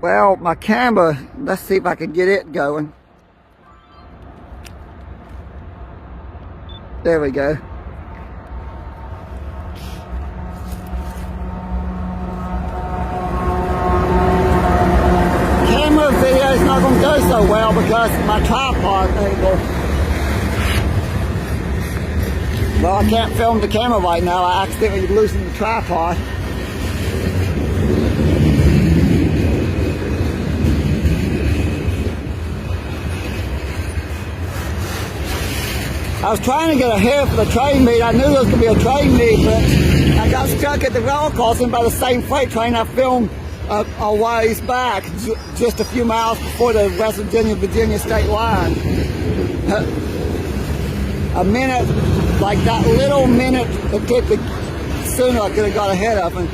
Well, my camera, let's see if I can get it going. There we go. Camera video is not going to go so well because of my tripod angle. Well, I can't film the camera right now. I accidentally loosened the tripod. I was trying to get ahead for the train meet. I knew there was going to be a train meet, but I got stuck at the rail crossing by the same freight train I filmed a ways back, just a few miles before the West Virginia state line. A minute, like that little minute, it took sooner I could have got ahead of him.